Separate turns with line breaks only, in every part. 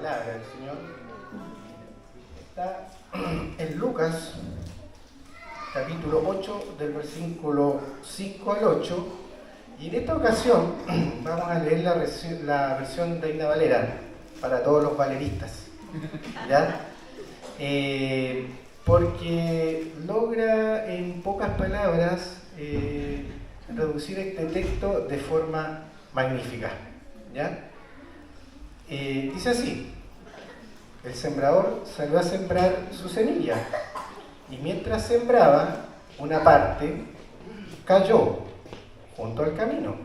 palabra del Señor está en Lucas, capítulo 8, del versículo 5 al 8, y en esta ocasión vamos a leer la versión Reina Valera para todos los valeristas, ¿ya? Porque logra en pocas palabras reducir este texto de forma magnífica, ¿ya? Dice así: el sembrador salió a sembrar su semilla, y mientras sembraba, una parte cayó junto al camino,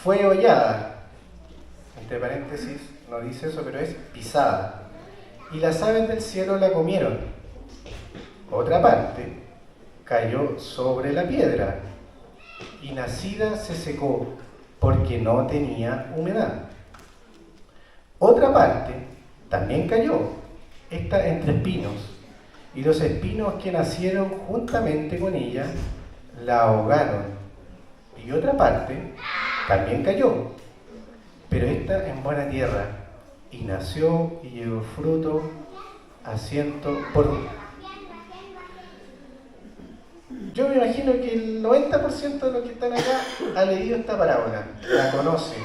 fue hollada, entre paréntesis no dice eso, pero es pisada, y las aves del cielo la comieron. Otra parte cayó sobre la piedra, y nacida se secó porque no tenía humedad. Otra parte también cayó, esta entre espinos, y los espinos que nacieron juntamente con ella la ahogaron. Y otra parte también cayó, pero esta en buena tierra, y nació y llevó fruto a 100 por uno. Yo me imagino que el 90% de los que están acá ha leído esta parábola, la conoce.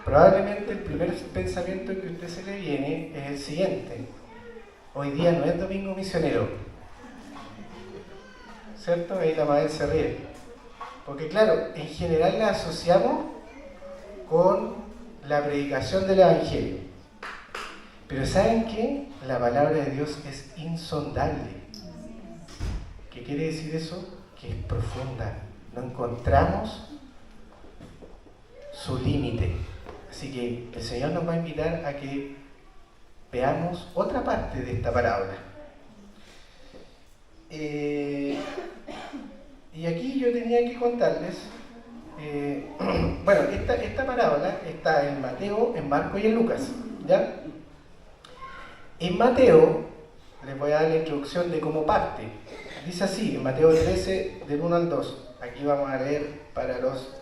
Probablemente el primer pensamiento que a usted se le viene es el siguiente: hoy día no es domingo misionero, ¿cierto? Ahí la madre se ríe, porque claro, en general la asociamos con la predicación del Evangelio, pero ¿saben qué? La palabra de Dios es insondable. ¿Qué quiere decir eso? Que es profunda, no encontramos su límite. Así que el Señor nos va a invitar a que veamos otra parte de esta parábola. Y aquí yo tenía que contarles, bueno, esta parábola está en Mateo, en Marcos y en Lucas, ¿ya? En Mateo, les voy a dar la introducción de cómo parte. Dice así, en Mateo 13, del 1 al 2. Aquí vamos a leer para los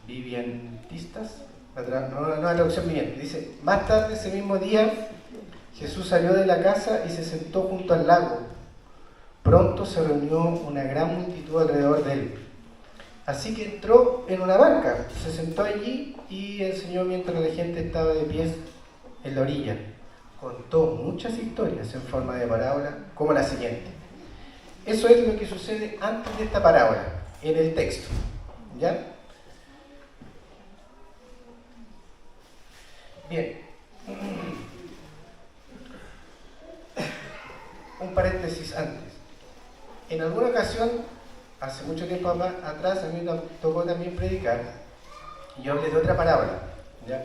vivientistas, no la traducción viviente. Dice: más tarde ese mismo día, Jesús salió de la casa y se sentó junto al lago. Pronto se reunió una gran multitud alrededor de él. Así que entró en una barca, se sentó allí y enseñó mientras la gente estaba de pie en la orilla. Contó muchas historias en forma de parábola, como la siguiente. Eso es lo que sucede antes de esta parábola, en el texto, ¿ya? Bien. Un paréntesis antes. En alguna ocasión, hace mucho tiempo atrás, a mí me tocó también predicar, y yo hablé de otra parábola, ¿ya?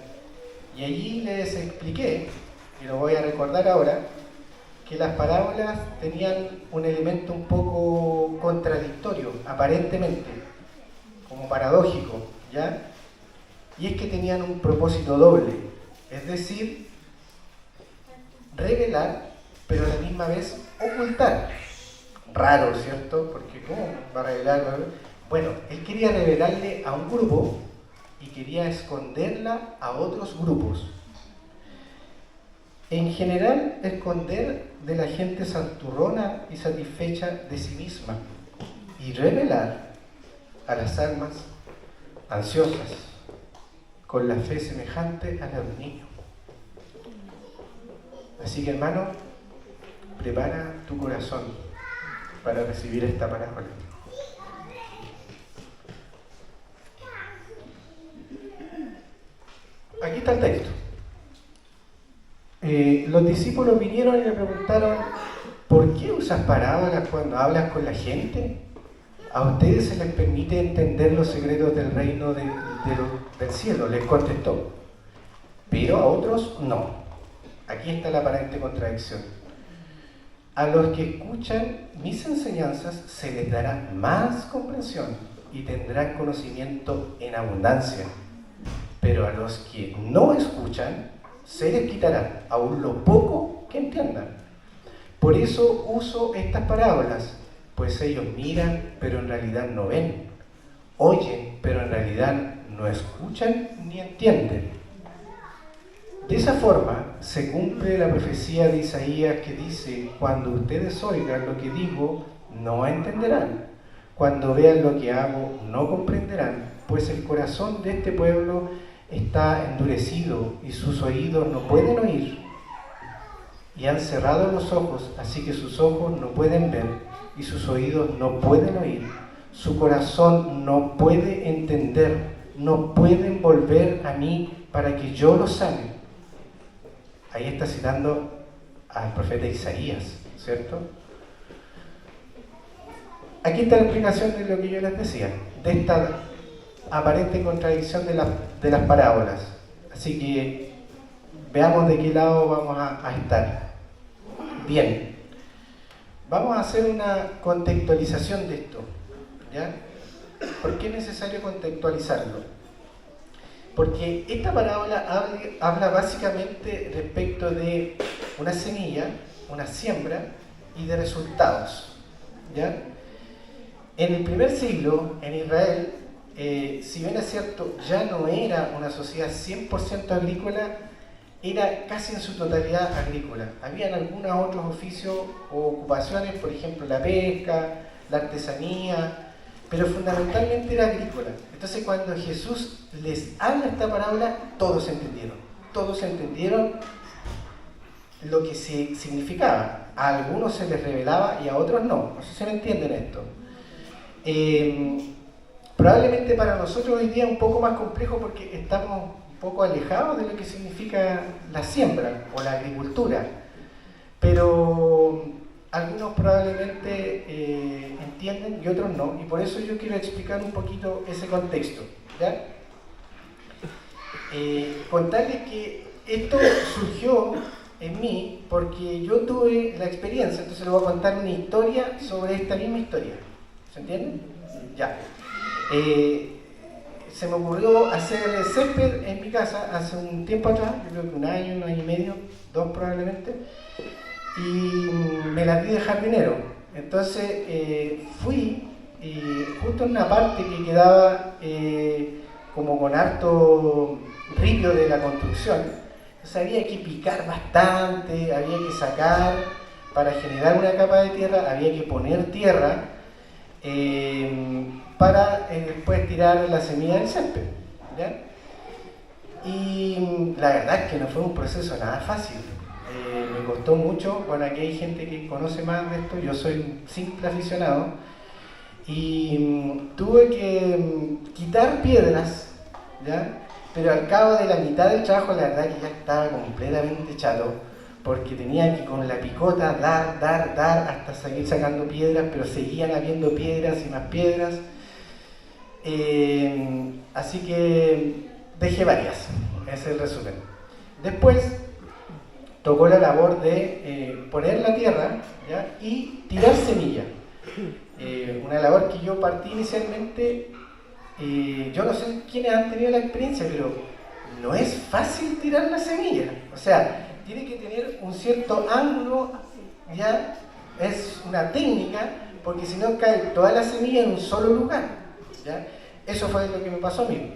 Y allí les expliqué, y lo voy a recordar ahora, que las parábolas tenían un elemento un poco contradictorio, aparentemente, como paradójico, ¿ya? Y es que tenían un propósito doble, es decir, revelar, pero a la misma vez ocultar. Raro, ¿cierto? Porque ¿cómo va a revelar? Bueno, él quería revelarle a un grupo y quería esconderla a otros grupos. En general, esconder de la gente santurrona y satisfecha de sí misma, y revelar a las almas ansiosas, con la fe semejante a la de un niño. Así que, hermano, prepara tu corazón para recibir esta parábola. Aquí está el texto. Los discípulos vinieron y le preguntaron: ¿por qué usas parábolas cuando hablas con la gente? ¿A ustedes se les permite entender los secretos del reino del cielo? Les contestó. Pero a otros no. Aquí está la aparente contradicción. A los que escuchan mis enseñanzas se les dará más comprensión y tendrán conocimiento en abundancia. Pero a los que no escuchan se les quitará aún lo poco que entiendan. Por eso uso estas parábolas, pues ellos miran, pero en realidad no ven, oyen, pero en realidad no escuchan ni entienden. De esa forma se cumple la profecía de Isaías que dice: cuando ustedes oigan lo que digo, no entenderán. Cuando vean lo que hago, no comprenderán, pues el corazón de este pueblo está endurecido y sus oídos no pueden oír. Y han cerrado los ojos, así que sus ojos no pueden ver y sus oídos no pueden oír. Su corazón no puede entender, no pueden volver a mí para que yo los sane. Ahí está citando al profeta Isaías, ¿cierto? Aquí está la explicación de lo que yo les decía, de esta aparente contradicción de las parábolas. Así que veamos de qué lado vamos a estar. Bien, vamos a hacer una contextualización de esto, ¿ya? ¿Por qué es necesario contextualizarlo? Porque esta parábola habla básicamente respecto de una semilla, una siembra y de resultados, ¿ya? En el primer siglo, en Israel, si bien es cierto, ya no era una sociedad 100% agrícola, era casi en su totalidad agrícola. Habían algunos otros oficios o ocupaciones, por ejemplo la pesca, la artesanía, pero fundamentalmente era agrícola. Entonces cuando Jesús les habla esta parábola, todos entendieron lo que significaba. A algunos se les revelaba y a otros no. No sé si me entienden esto. Probablemente para nosotros hoy día es un poco más complejo porque estamos un poco alejados de lo que significa la siembra o la agricultura, pero algunos probablemente entienden y otros no, y por eso yo quiero explicar un poquito ese contexto, ¿ya? Contarles que esto surgió en mí porque yo tuve la experiencia, entonces les voy a contar una historia sobre esta misma historia. ¿Se entienden? Ya. Se me ocurrió hacer césped en mi casa hace un tiempo atrás, yo creo que un año y medio, 2 probablemente, y me las di de jardinero. Entonces fui justo en una parte que quedaba como con harto ripio de la construcción. Entonces había que picar bastante, había que sacar para generar una capa de tierra, había que poner tierra para después tirar la semilla del césped, ¿ya? Y la verdad es que no fue un proceso nada fácil, me costó mucho. Bueno, aquí hay gente que conoce más de esto, yo soy un simple aficionado, y tuve que quitar piedras, ¿ya? Pero al cabo de la mitad del trabajo, la verdad que ya estaba completamente chato, porque tenía que con la picota dar hasta seguir sacando piedras, pero seguían habiendo piedras y más piedras. Así que dejé varias, ese es el resumen. Después tocó la labor de poner la tierra, ¿ya? Y tirar semilla. Una labor que yo partí inicialmente, yo no sé quiénes han tenido la experiencia, pero no es fácil tirar la semilla. O sea, tiene que tener un cierto ángulo, ya es una técnica, porque si no cae toda la semilla en un solo lugar, ¿ya? Eso fue lo que me pasó a mí.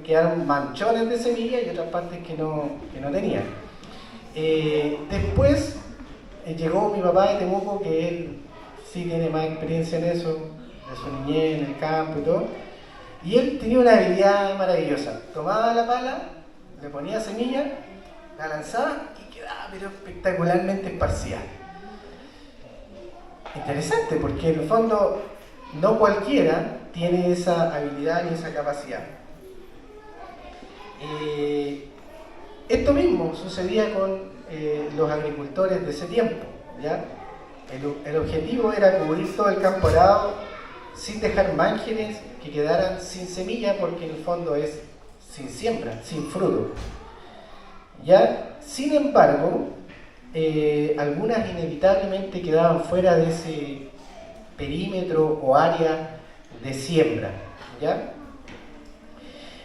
Quedaron manchones de semilla y otras partes que no tenía. Después llegó mi papá de Temuco, que él sí tiene más experiencia en eso, de su niñez, en el campo y todo, y él tenía una habilidad maravillosa. Tomaba la pala, le ponía semilla, la lanzaba y quedaba pero espectacularmente esparcida. Interesante, porque en el fondo no cualquiera tiene esa habilidad ni esa capacidad. Esto mismo sucedía con los agricultores de ese tiempo, ¿ya? El objetivo era cubrir todo el campo arado sin dejar márgenes que quedaran sin semilla, porque en el fondo es sin siembra, sin fruto, ¿ya? Sin embargo, algunas inevitablemente quedaban fuera de ese perímetro o área de siembra, ¿ya?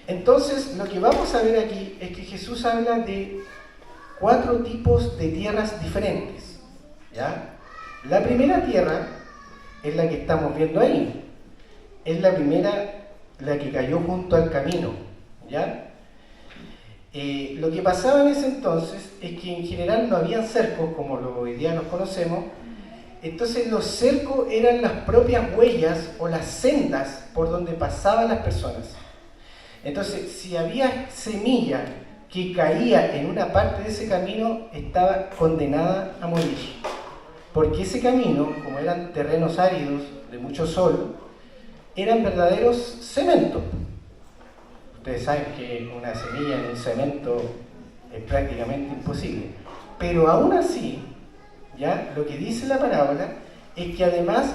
Entonces, lo que vamos a ver aquí es que Jesús habla de 4 tipos de tierras diferentes, ¿ya? La primera tierra es la que estamos viendo ahí, es la primera, la que cayó junto al camino, ¿ya? Lo que pasaba en ese entonces es que en general no habían cercos como hoy día los conocemos. Entonces los cercos eran las propias huellas o las sendas por donde pasaban las personas. Entonces, si había semilla que caía en una parte de ese camino, estaba condenada a morir. Porque ese camino, como eran terrenos áridos, de mucho sol, eran verdaderos cementos. Ustedes saben que una semilla en un cemento es prácticamente imposible. Pero aún así, ¿ya? Lo que dice la parábola es que además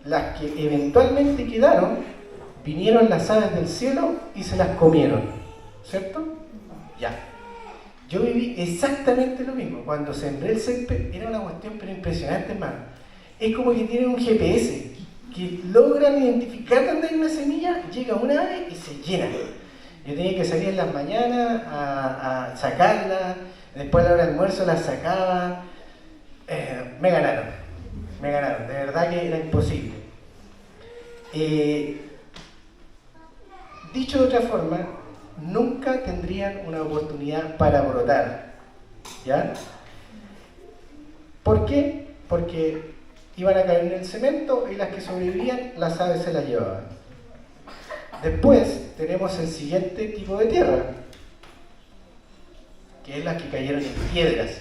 las que eventualmente quedaron, vinieron las aves del cielo y se las comieron, ¿cierto? Ya. Yo viví exactamente lo mismo. Cuando sembré el césped era una cuestión pero impresionante, hermano. Es como que tienen un GPS que logran identificar dónde hay una semilla, llega una ave y se llena. Yo tenía que salir en las mañanas a sacarla, después a la hora del almuerzo la sacaba. Me ganaron, de verdad que era imposible. Dicho de otra forma, nunca tendrían una oportunidad para brotar, ¿ya? ¿Por qué? Porque iban a caer en el cemento y las que sobrevivían, las aves se las llevaban. Después tenemos el siguiente tipo de tierra, que es las que cayeron en piedras.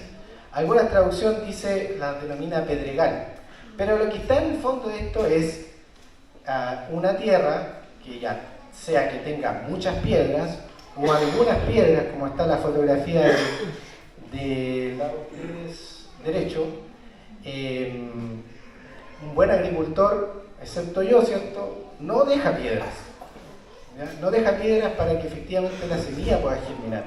Alguna traducción dice, la denomina pedregal, pero lo que está en el fondo de esto es una tierra que ya sea que tenga muchas piedras o algunas piedras, como está la fotografía del lado derecho. Un buen agricultor, excepto yo, ¿cierto?, no deja piedras, ¿ya? No deja piedras para que efectivamente la semilla pueda germinar.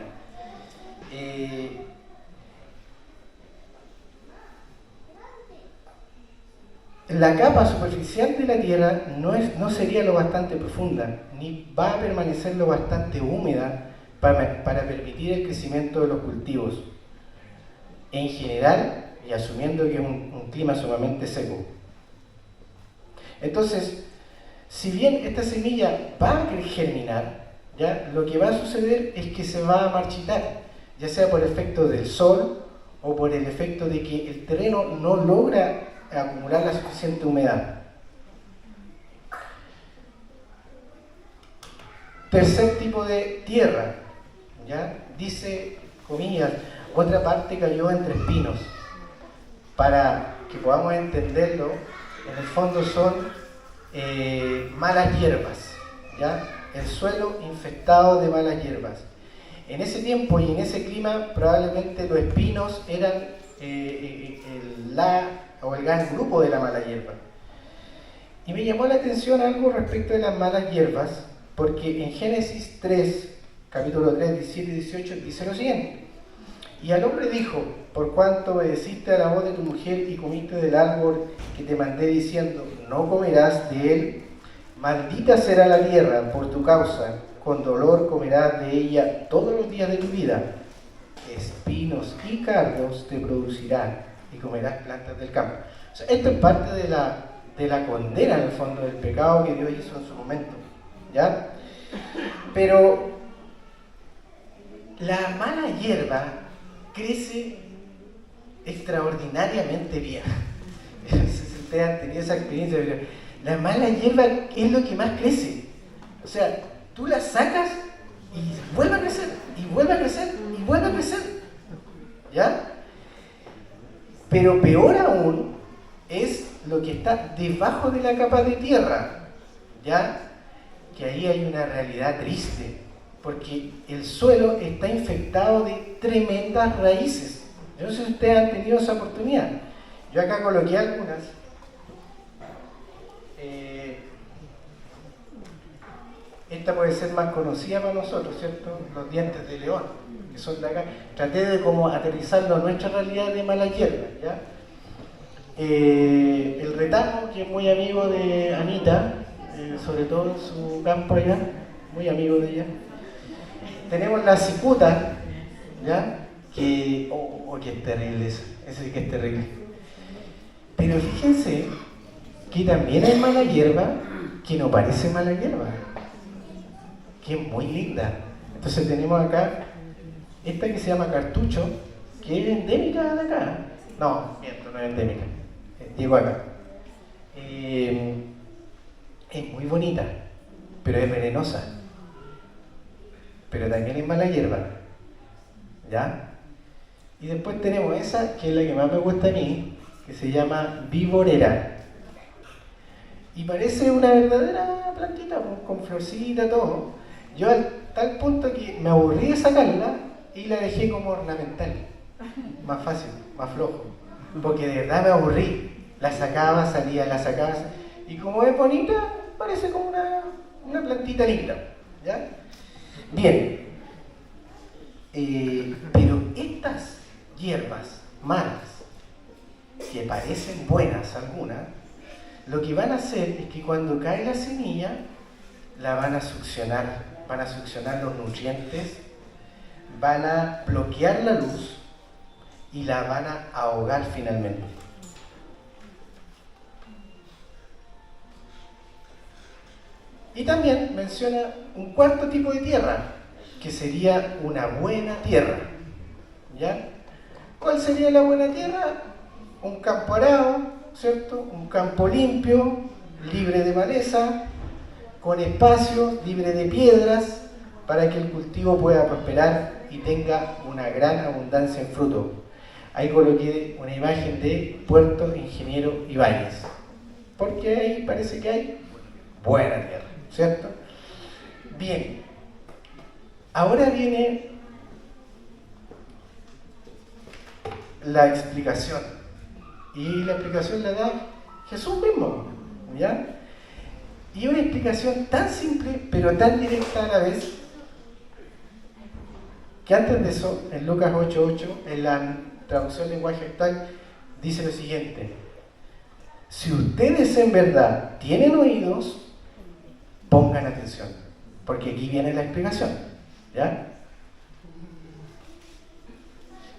La capa superficial de la tierra no sería lo bastante profunda, ni va a permanecer lo bastante húmeda para permitir el crecimiento de los cultivos. En general, y asumiendo que es un clima sumamente seco. Entonces, si bien esta semilla va a germinar, ¿ya?, lo que va a suceder es que se va a marchitar, ya sea por efecto del sol o por el efecto de que el terreno no logra acumular la suficiente humedad. Tercer tipo de tierra, ¿ya? Dice, comillas, otra parte cayó entre espinos. Para que podamos entenderlo, en el fondo son malas hierbas, ¿ya? El suelo infectado de malas hierbas. En ese tiempo y en ese clima, probablemente los espinos eran el gran grupo de la mala hierba. Y me llamó la atención algo respecto de las malas hierbas, porque en Génesis 3, capítulo 3, 17 y 18, dice lo siguiente: y al hombre dijo, por cuanto obedeciste a la voz de tu mujer y comiste del árbol que te mandé diciendo, no comerás de él, maldita será la tierra por tu causa, con dolor comerás de ella todos los días de tu vida, espinos y cardos te producirán y comerás plantas del campo. O sea, esto es parte de la condena, en el fondo, del pecado que Dios hizo en su momento, ¿ya? Pero la mala hierba crece extraordinariamente bien. No sé si ustedes han tenido esa experiencia, pero la mala hierba es lo que más crece. O sea, tú la sacas y vuelve a crecer, y vuelve a crecer, y vuelve a crecer, ¿ya? Pero peor aún es lo que está debajo de la capa de tierra, ¿ya? Que ahí hay una realidad triste, porque el suelo está infectado de tremendas raíces. Yo no sé si ustedes han tenido esa oportunidad. Yo acá coloqué algunas. Esta puede ser más conocida para nosotros, ¿cierto? Los dientes de león, que son de acá. Traté de como aterrizarlo a nuestra realidad de mala hierba, ¿ya? El retamo, que es muy amigo de Anita, sobre todo en su campo allá, muy amigo de ella. Tenemos la cicuta, ¿ya? Que es terrible eso, sí que es terrible. Pero fíjense que también hay mala hierba que no parece mala hierba, que es muy linda. Entonces tenemos acá esta que se llama cartucho, que es endémica de acá. No, miento, no es endémica. Digo acá. Es muy bonita, pero es venenosa. Pero también es mala hierba. ¿Ya? Y después tenemos esa, que es la que más me gusta a mí, que se llama viborera. Y parece una verdadera plantita, con florcita, todo. Yo al tal punto que me aburrí de sacarla y la dejé como ornamental. Más fácil, más flojo. Porque de verdad me aburrí. La sacaba, salía, la sacaba. Y como es bonita, parece como una plantita linda. ¿Ya? Bien. Pero estas hierbas malas, que parecen buenas algunas, lo que van a hacer es que cuando cae la semilla, la van a succionar los nutrientes, van a bloquear la luz y la van a ahogar finalmente. Y también menciona un cuarto tipo de tierra, que sería una buena tierra. ¿Ya? ¿Cuál sería la buena tierra? Un campo arado, ¿cierto? Un campo limpio, libre de maleza, con espacio, libre de piedras, para que el cultivo pueda prosperar y tenga una gran abundancia en fruto. Ahí coloqué una imagen de Puerto Ingeniero Ibáñez, porque ahí parece que hay buena tierra, ¿cierto? Bien, ahora viene la explicación, y la explicación la da Jesús mismo, ¿ya? Y una explicación tan simple, pero tan directa a la vez, que antes de eso, en Lucas 8:8, en la traducción lenguaje actual, dice lo siguiente: si ustedes en verdad tienen oídos, pongan atención, porque aquí viene la explicación, ¿ya?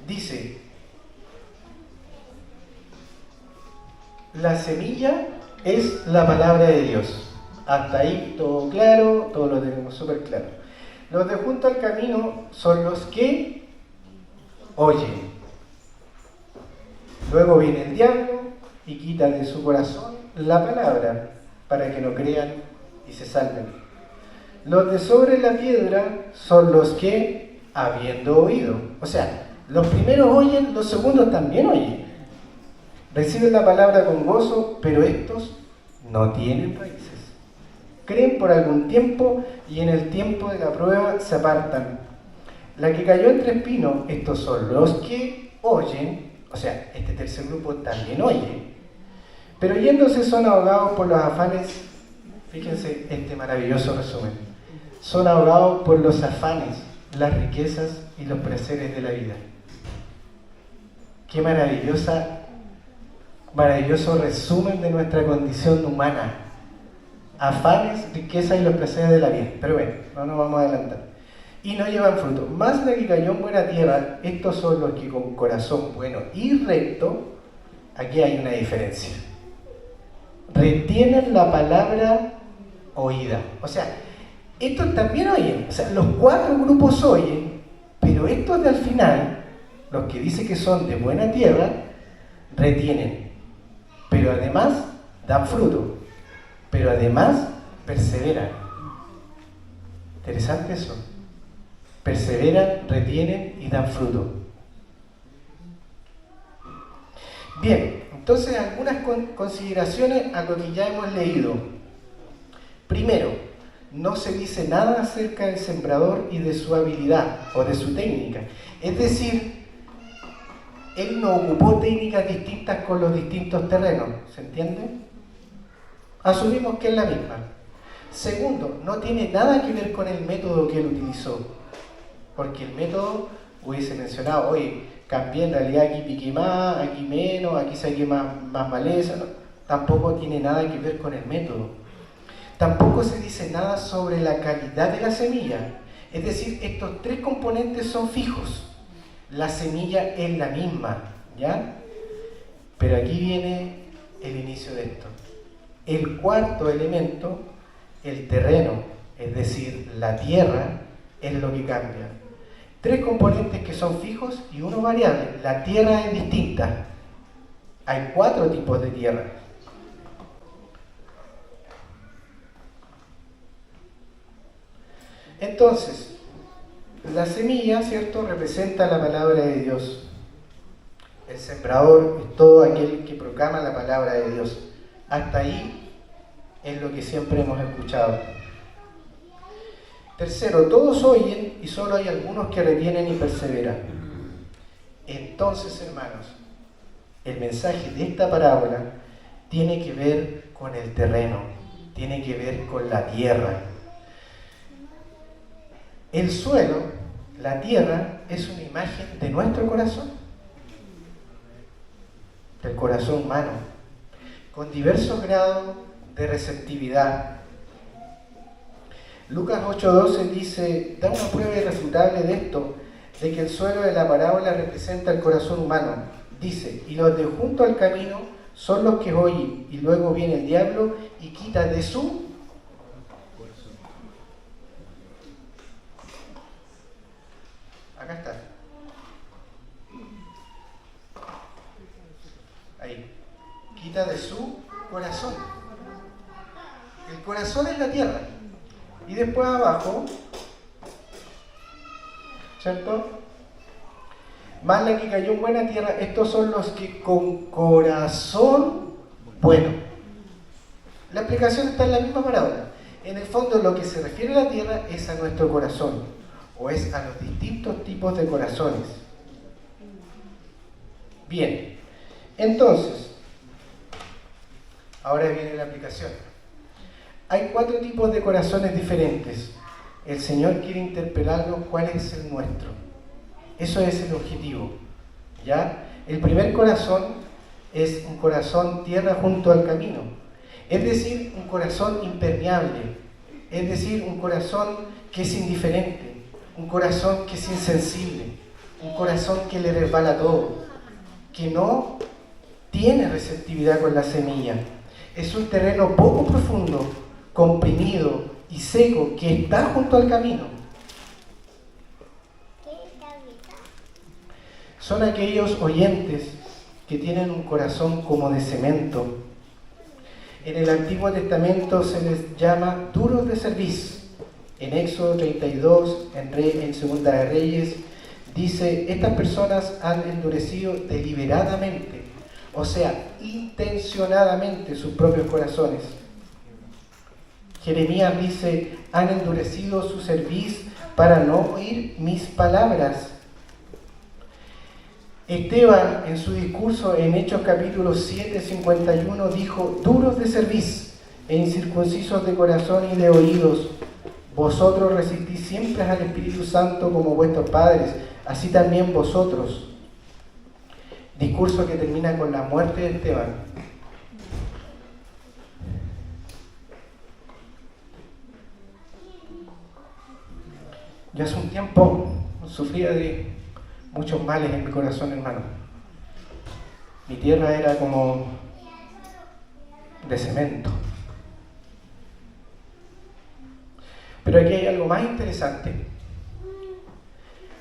Dice, la semilla es la palabra de Dios. Hasta ahí todo claro, todo lo tenemos súper claro. Los de junto al camino son los que oyen. Luego viene el diablo y quita de su corazón la palabra para que no crean y se salven. Los de sobre la piedra son los que, habiendo oído, o sea, los primeros oyen, los segundos también oyen. Reciben la palabra con gozo, pero estos no tienen raíces. Creen por algún tiempo y en el tiempo de la prueba se apartan. La que cayó entre espinos, estos son los que oyen, o sea, este tercer grupo también oye, pero yéndose son ahogados por los afanes. Fíjense este maravilloso resumen: son ahogados por los afanes, las riquezas y los placeres de la vida. Qué maravilloso resumen de nuestra condición humana. Afanes, riquezas y los placeres de la vida. Pero bueno, no nos vamos a adelantar. Y no llevan fruto. Más la que cayó en buena tierra, estos son los que con corazón bueno y recto, aquí hay una diferencia, retienen la palabra oída. O sea, estos también oyen. O sea, los cuatro grupos oyen, pero estos de al final, los que dice que son de buena tierra, retienen. Pero además dan fruto. Pero además perseveran. Interesante eso. Perseveran, retienen y dan fruto. Bien, entonces algunas consideraciones a lo que ya hemos leído. Primero, no se dice nada acerca del sembrador y de su habilidad o de su técnica. Es decir, él no ocupó técnicas distintas con los distintos terrenos. ¿Se entiende? Asumimos que es la misma. Segundo, no tiene nada que ver con el método que él utilizó, porque el método hubiese mencionado, oye, cambié en realidad, aquí piqué más, aquí menos, aquí saqué más maleza. No, tampoco tiene nada que ver con el método. Tampoco se dice nada sobre la calidad de la semilla. Es decir, estos tres componentes son fijos. La semilla es la misma, ¿ya? Pero aquí viene el inicio de esto. El cuarto elemento, el terreno, es decir, la tierra, es lo que cambia. 3 componentes que son fijos y uno variable. La tierra es distinta. Hay 4 tipos de tierra. Entonces, la semilla, ¿cierto?, representa la palabra de Dios. El sembrador es todo aquel que proclama la palabra de Dios. Hasta ahí es lo que siempre hemos escuchado. Tercero, todos oyen y solo hay algunos que retienen y perseveran. Entonces, hermanos, el mensaje de esta parábola tiene que ver con el terreno, tiene que ver con la tierra. El suelo, la tierra, es una imagen de nuestro corazón, del corazón humano, con diversos grados de receptividad. Lucas 8:12 dice, da una prueba irrefutable de esto, de que el suelo de la parábola representa el corazón humano. Dice, y los de junto al camino son los que oyen, y luego viene el diablo y quita de su corazón. Acá está. Ahí. Quita de su corazón. El corazón es la tierra. Y después abajo, ¿cierto? Más la que cayó en buena tierra, estos son los que con corazón bueno. La explicación está en la misma parábola. En el fondo, lo que se refiere a la tierra es a nuestro corazón, o es a los distintos tipos de corazones. Bien, entonces, ahora viene la aplicación. Hay 4 tipos de corazones diferentes. El Señor quiere interpelarnos cuál es el nuestro. Eso es el objetivo, ¿ya? El primer corazón es un corazón tierra junto al camino. Es decir, un corazón impermeable. Es decir, un corazón que es indiferente. Un corazón que es insensible. Un corazón que le resbala todo. Que no tiene receptividad con la semilla. Es un terreno poco profundo, comprimido y seco que está junto al camino. Son aquellos oyentes que tienen un corazón como de cemento. En el Antiguo Testamento se les llama duros de cerviz. En Éxodo 32, en Segunda de Reyes, dice, estas personas han endurecido deliberadamente, o sea, intencionadamente sus propios corazones. Jeremías dice, han endurecido su cerviz para no oír mis palabras. Esteban, en su discurso en Hechos capítulo 7, 51, dijo, duros de cerviz e incircuncisos de corazón y de oídos, vosotros resistís siempre al Espíritu Santo como vuestros padres, así también vosotros. Discurso que termina con la muerte de Esteban. Yo hace un tiempo sufría de muchos males en mi corazón, hermano. Mi tierra era como de cemento. Pero aquí hay algo más interesante.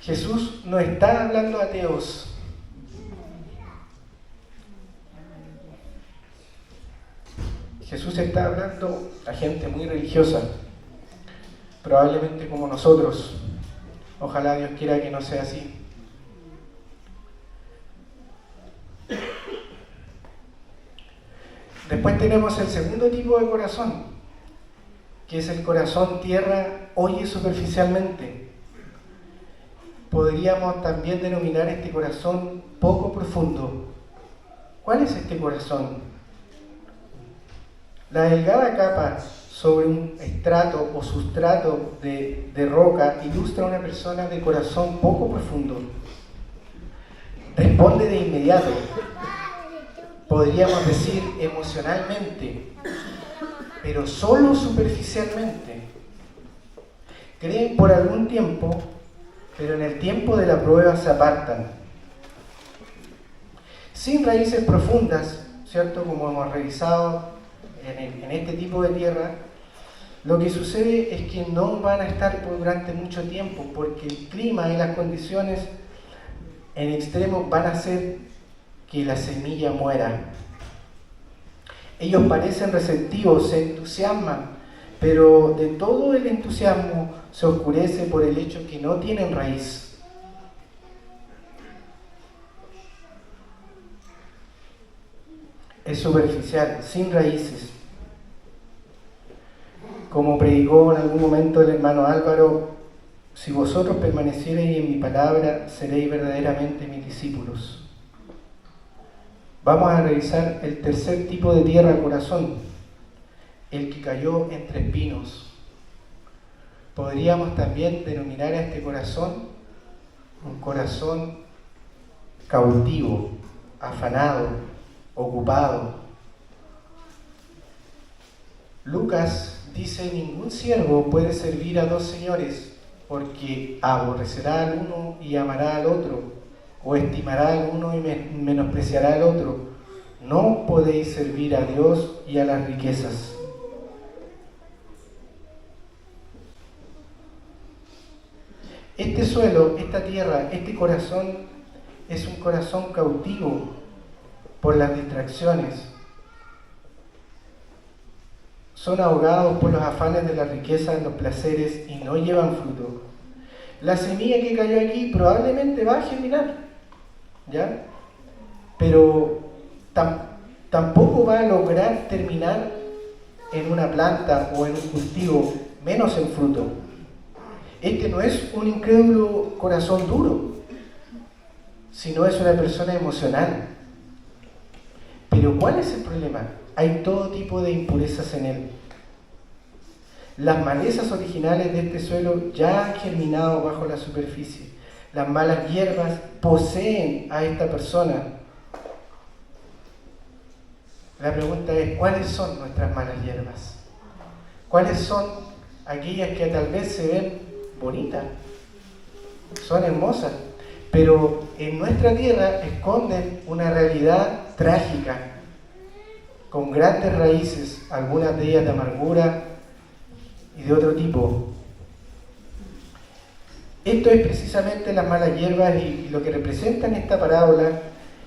Jesús no está hablando a ateos. Jesús está hablando a gente muy religiosa, probablemente como nosotros. Ojalá Dios quiera que no sea así. Después tenemos el segundo tipo de corazón, que es el corazón tierra, oye superficialmente. Podríamos también denominar este corazón poco profundo. ¿Cuál es este corazón? La delgada capa sobre un estrato o sustrato de roca ilustra a una persona de corazón poco profundo. Responde de inmediato, podríamos decir emocionalmente, pero solo superficialmente. Creen por algún tiempo, pero en el tiempo de la prueba se apartan. Sin raíces profundas, ¿cierto? Como hemos revisado en este tipo de tierra, Lo que sucede es que no van a estar durante mucho tiempo, porque el clima y las condiciones en extremo van a hacer que la semilla muera. Ellos parecen receptivos, se entusiasman, pero de todo el entusiasmo se oscurece por el hecho que no tienen raíz. Es superficial, sin raíces. Como predicó en algún momento el hermano Álvaro, si vosotros permaneciereis en mi palabra, seréis verdaderamente mis discípulos. Vamos a revisar el tercer tipo de tierra, corazón, el que cayó entre espinos. Podríamos también denominar a este corazón un corazón cautivo, afanado, ocupado. Lucas dice: ningún siervo puede servir a dos señores, porque aborrecerá al uno y amará al otro, o estimará al uno y menospreciará al otro. No podéis servir a Dios y a las riquezas. Este suelo, esta tierra, este corazón es un corazón cautivo por las distracciones. Son ahogados por los afanes de la riqueza, los placeres, y no llevan fruto. La semilla que cayó aquí probablemente va a germinar, ¿ya? Pero tampoco va a lograr terminar en una planta o en un cultivo, menos en fruto. Este no es un incrédulo corazón duro, sino es una persona emocional. Pero ¿cuál es el problema? Hay todo tipo de impurezas en él. Las malezas originales de este suelo ya han germinado bajo la superficie. Las malas hierbas poseen a esta persona. La pregunta es: ¿cuáles son nuestras malas hierbas? ¿Cuáles son aquellas que tal vez se ven bonitas, son hermosas, pero en nuestra tierra esconden una realidad trágica, con grandes raíces, algunas de ellas de amargura y de otro tipo? Esto es precisamente las malas hierbas, y lo que representa en esta parábola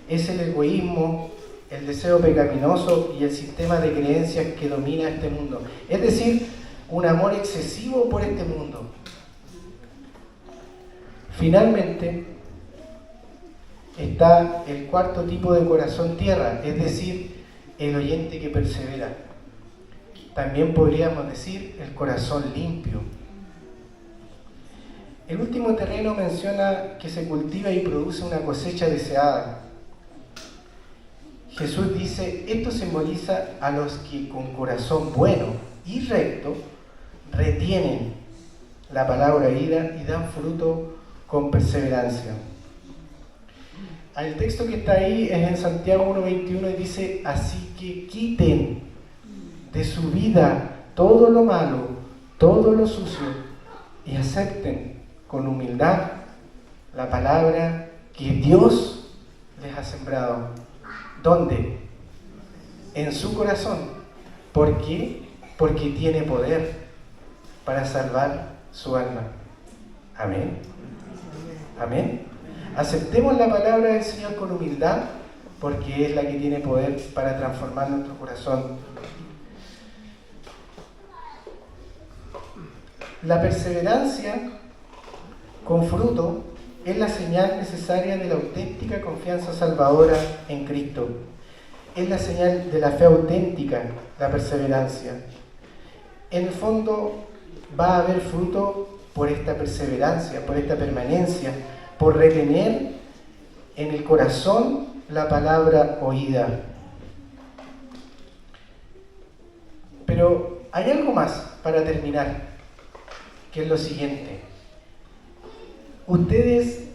es el egoísmo, el deseo pecaminoso y el sistema de creencias que domina este mundo. Es decir, un amor excesivo por este mundo. Finalmente, está el cuarto tipo de corazón tierra, es decir, el oyente que persevera. También podríamos decir el corazón limpio. El último terreno menciona que se cultiva y produce una cosecha deseada. Jesús dice: esto simboliza a los que con corazón bueno y recto retienen la palabra oída y dan fruto con perseverancia. El texto que está ahí es en Santiago 1:21 y dice: así que quiten de su vida todo lo malo, todo lo sucio, y acepten con humildad la palabra que Dios les ha sembrado. ¿Dónde? En su corazón. ¿Por qué? Porque tiene poder para salvar su alma. Amén. Amén. Aceptemos la palabra del Señor con humildad, porque es la que tiene poder para transformar nuestro corazón. La perseverancia con fruto es la señal necesaria de la auténtica confianza salvadora en Cristo. Es la señal de la fe auténtica, la perseverancia. En el fondo va a haber fruto por esta perseverancia, por esta permanencia, por retener en el corazón la palabra oída. Pero hay algo más para terminar, que es lo siguiente. Ustedes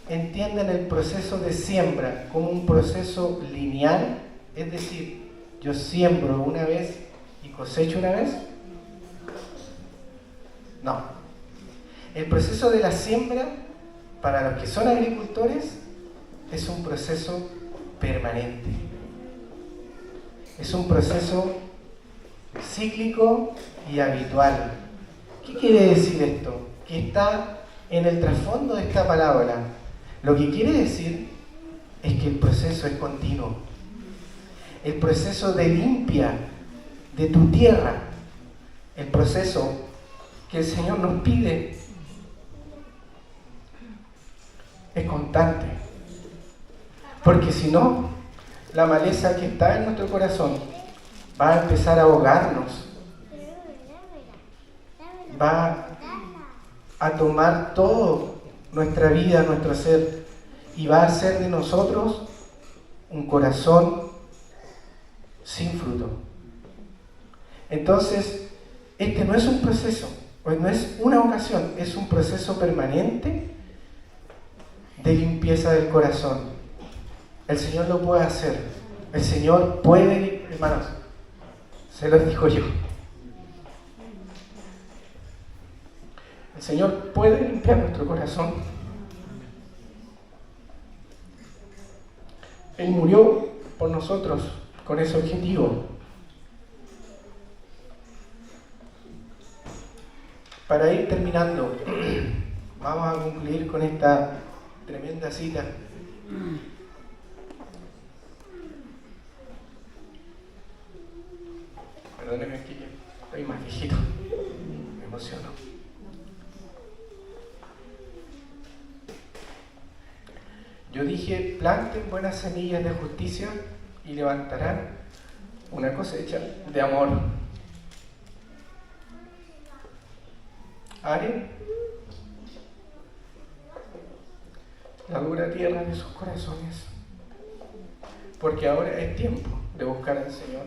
entienden el proceso de siembra como un proceso lineal, es decir, yo siembro una vez y cosecho una vez. No. El proceso de la siembra, para los que son agricultores, es un proceso permanente. Es un proceso cíclico y habitual. ¿Qué quiere decir esto? Que está en el trasfondo de esta palabra. Lo que quiere decir es que el proceso es continuo. El proceso de limpia de tu tierra, el proceso que el Señor nos pide, es constante. Porque si no, la maleza que está en nuestro corazón va a empezar a ahogarnos, va a tomar toda nuestra vida, nuestro ser, y va a hacer de nosotros un corazón sin fruto. Entonces, este no es un proceso, pues no es una ocasión, es un proceso permanente de limpieza del corazón. El Señor lo puede hacer. El Señor puede, hermanos, se los digo yo. El Señor puede limpiar nuestro corazón. Él murió por nosotros con ese objetivo. Para ir terminando, vamos a concluir con esta tremenda cita. Perdónenme que estoy más viejito, me emociono. Yo dije, planten buenas semillas de justicia y levantarán una cosecha de amor. Haré la dura tierra de sus corazones, porque ahora es tiempo de buscar al Señor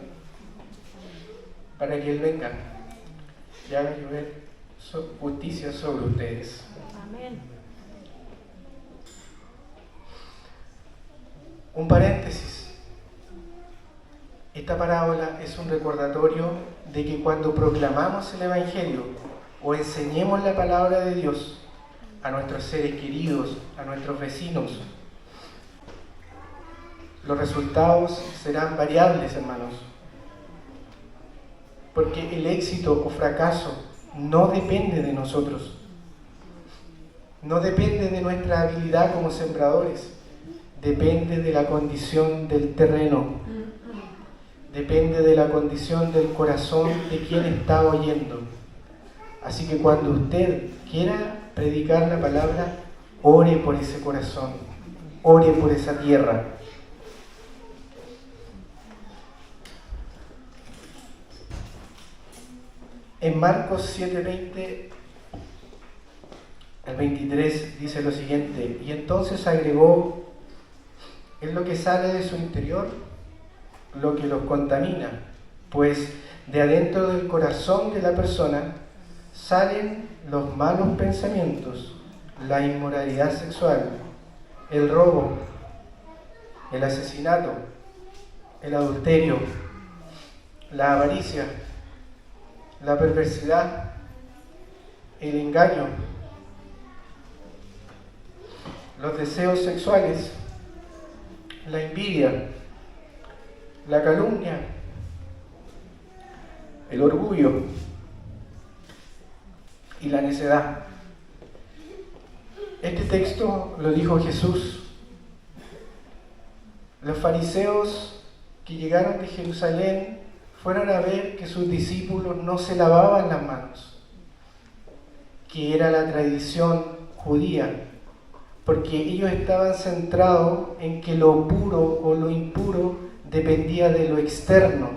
para que Él venga y haga llover justicia sobre ustedes.
Amén.
Un paréntesis. Esta parábola es un recordatorio de que cuando proclamamos el Evangelio o enseñemos la palabra de Dios a nuestros seres queridos, a nuestros vecinos, los resultados serán variables, hermanos. Porque el éxito o fracaso no depende de nosotros. No depende de nuestra habilidad como sembradores. Depende de la condición del terreno. Depende de la condición del corazón de quien está oyendo. Así que cuando usted quiera predicar la palabra, ore por ese corazón. Ore por esa tierra. En Marcos 7:20 al 23 dice lo siguiente: y entonces agregó, es lo que sale de su interior lo que los contamina, pues de adentro del corazón de la persona salen los malos pensamientos, la inmoralidad sexual, el robo, el asesinato, el adulterio, la avaricia, la perversidad, el engaño, los deseos sexuales, la envidia, la calumnia, el orgullo y la necedad. Este texto lo dijo Jesús. Los fariseos que llegaron de Jerusalén fueron a ver que sus discípulos no se lavaban las manos, que era la tradición judía, porque ellos estaban centrados en que lo puro o lo impuro dependía de lo externo.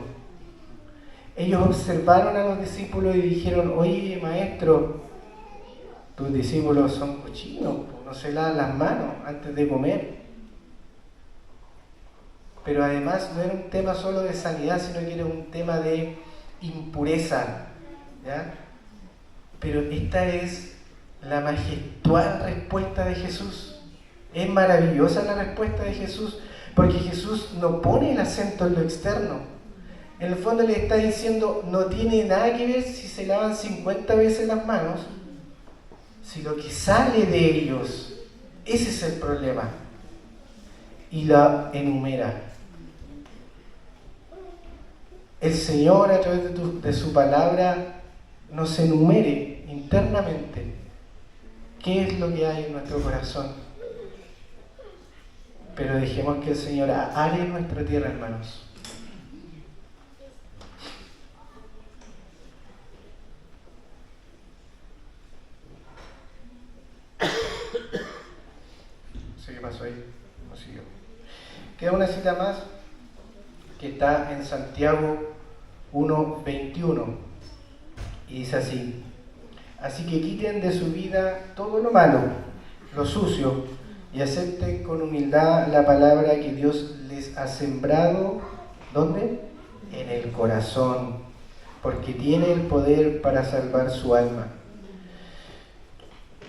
Ellos observaron a los discípulos y dijeron: oye, maestro, tus discípulos son cochinos, no se lavan las manos antes de comer. Pero además no era un tema solo de sanidad, sino que era un tema de impureza, ¿ya? Pero esta es la majestuosa respuesta de Jesús. Es maravillosa la respuesta de Jesús, porque Jesús no pone el acento en lo externo. En el fondo le está diciendo, no tiene nada que ver si se lavan 50 veces las manos, si lo que sale de ellos, ese es el problema. Y la enumera. El Señor, a través de su palabra, nos enumere internamente qué es lo que hay en nuestro corazón. Pero dejemos que el Señor are nuestra tierra, hermanos. No sé qué pasó ahí. No siguió. Queda una cita más que está en Santiago 1:21 y dice así: así que quiten de su vida todo lo malo, lo sucio, y acepten con humildad la palabra que Dios les ha sembrado. ¿Dónde? En el corazón, porque tiene el poder para salvar su alma.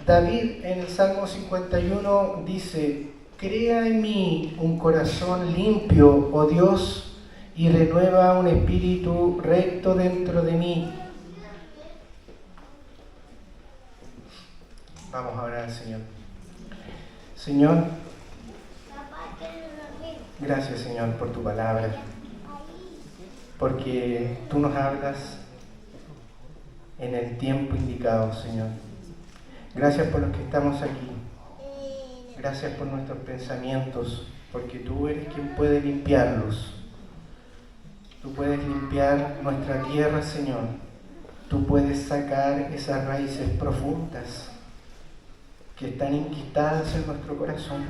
David en el Salmo 51 dice: crea en mí un corazón limpio, oh Dios, y renueva un espíritu recto dentro de mí. Vamos a orar al Señor. Señor, gracias, Señor, por tu palabra, porque tú nos hablas en el tiempo indicado, Señor. Gracias por los que estamos aquí. Gracias por nuestros pensamientos, porque tú eres quien puede limpiarlos. Tú puedes limpiar nuestra tierra, Señor. Tú puedes sacar esas raíces profundas que están inquistadas en nuestro corazón,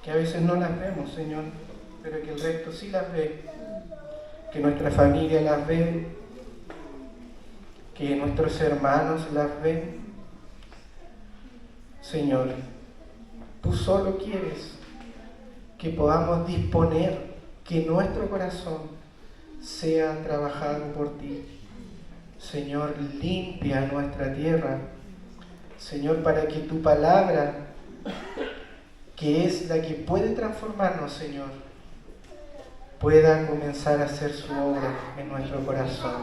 que a veces no las vemos, Señor, pero que el resto sí las ve, que nuestra familia las ve, que nuestros hermanos las ven. Señor, tú solo quieres que podamos disponer que nuestro corazón sea trabajado por ti. Señor, limpia nuestra tierra, Señor, para que tu palabra, que es la que puede transformarnos, Señor, pueda comenzar a hacer su obra en nuestro corazón.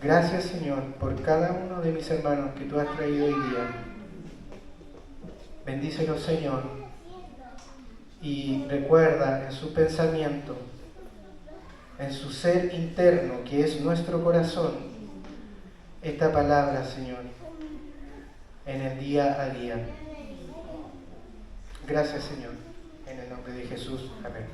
Gracias, Señor, por cada uno de mis hermanos que tú has traído hoy día. Bendícelos, Señor, y recuerda en su pensamiento, en su ser interno, que es nuestro corazón, esta palabra, Señor, en el día a día. Gracias, Señor, en el nombre de Jesús. Amén.